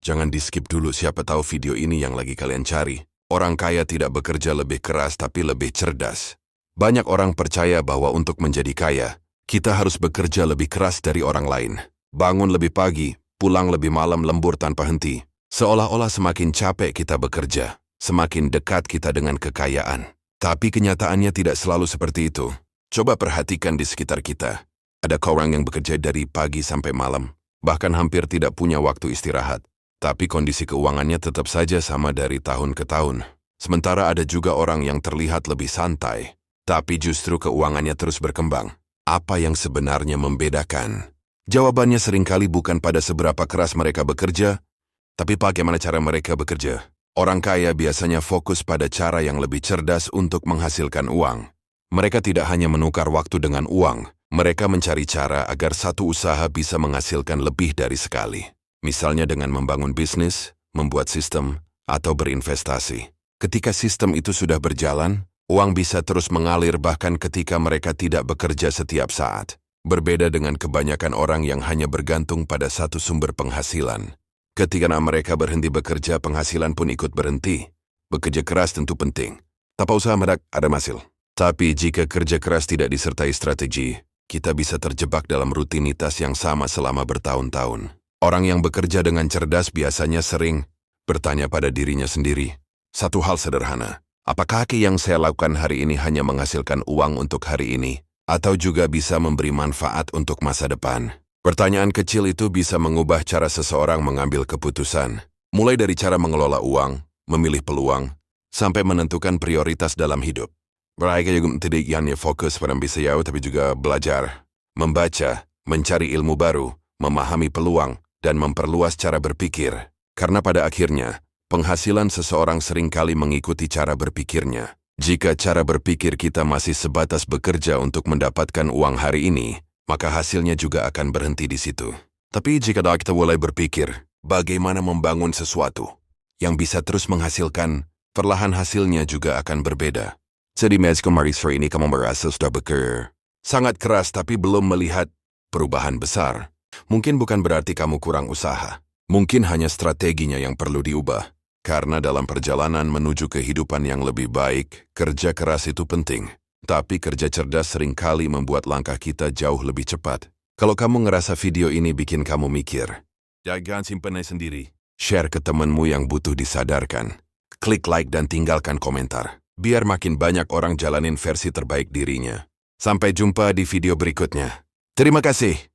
Jangan di-skip dulu, siapa tahu video ini yang lagi kalian cari. Orang kaya tidak bekerja lebih keras tapi lebih cerdas. Banyak orang percaya bahwa untuk menjadi kaya, kita harus bekerja lebih keras dari orang lain. Bangun lebih pagi, pulang lebih malam, lembur tanpa henti. Seolah-olah semakin capek kita bekerja, semakin dekat kita dengan kekayaan. Tapi kenyataannya tidak selalu seperti itu. Coba perhatikan di sekitar kita. Ada orang yang bekerja dari pagi sampai malam, bahkan hampir tidak punya waktu istirahat. Tapi kondisi keuangannya tetap saja sama dari tahun ke tahun. Sementara ada juga orang yang terlihat lebih santai, tapi justru keuangannya terus berkembang. Apa yang sebenarnya membedakan? Jawabannya seringkali bukan pada seberapa keras mereka bekerja, tapi bagaimana cara mereka bekerja. Orang kaya biasanya fokus pada cara yang lebih cerdas untuk menghasilkan uang. Mereka tidak hanya menukar waktu dengan uang, mereka mencari cara agar satu usaha bisa menghasilkan lebih dari sekali. Misalnya dengan membangun bisnis, membuat sistem, atau berinvestasi. Ketika sistem itu sudah berjalan, uang bisa terus mengalir bahkan ketika mereka tidak bekerja setiap saat. Berbeda dengan kebanyakan orang yang hanya bergantung pada satu sumber penghasilan. Ketika mereka berhenti bekerja, penghasilan pun ikut berhenti. Bekerja keras tentu penting. Tanpa usaha ada hasil. Tapi jika kerja keras tidak disertai strategi, kita bisa terjebak dalam rutinitas yang sama selama bertahun-tahun. Orang yang bekerja dengan cerdas biasanya sering bertanya pada dirinya sendiri. Satu hal sederhana, apakah yang saya lakukan hari ini hanya menghasilkan uang untuk hari ini, atau juga bisa memberi manfaat untuk masa depan? Pertanyaan kecil itu bisa mengubah cara seseorang mengambil keputusan, mulai dari cara mengelola uang, memilih peluang, sampai menentukan prioritas dalam hidup. Mereka juga tidak hanya fokus pada bisa tapi juga belajar, membaca, mencari ilmu baru, memahami peluang, dan memperluas cara berpikir. Karena pada akhirnya, penghasilan seseorang seringkali mengikuti cara berpikirnya. Jika cara berpikir kita masih sebatas bekerja untuk mendapatkan uang hari ini, maka hasilnya juga akan berhenti di situ. Tapi jika kita mulai berpikir, bagaimana membangun sesuatu yang bisa terus menghasilkan, perlahan hasilnya juga akan berbeda. Jadi kemarin sore ini kamu merasa sudah bekerja sangat keras tapi belum melihat perubahan besar. Mungkin bukan berarti kamu kurang usaha. Mungkin hanya strateginya yang perlu diubah. Karena dalam perjalanan menuju kehidupan yang lebih baik, kerja keras itu penting. Tapi kerja cerdas seringkali membuat langkah kita jauh lebih cepat. Kalau kamu ngerasa video ini bikin kamu mikir, jangan simpan sendiri. Share ke temanmu yang butuh disadarkan. Klik like dan tinggalkan komentar. Biar makin banyak orang jalanin versi terbaik dirinya. Sampai jumpa di video berikutnya. Terima kasih.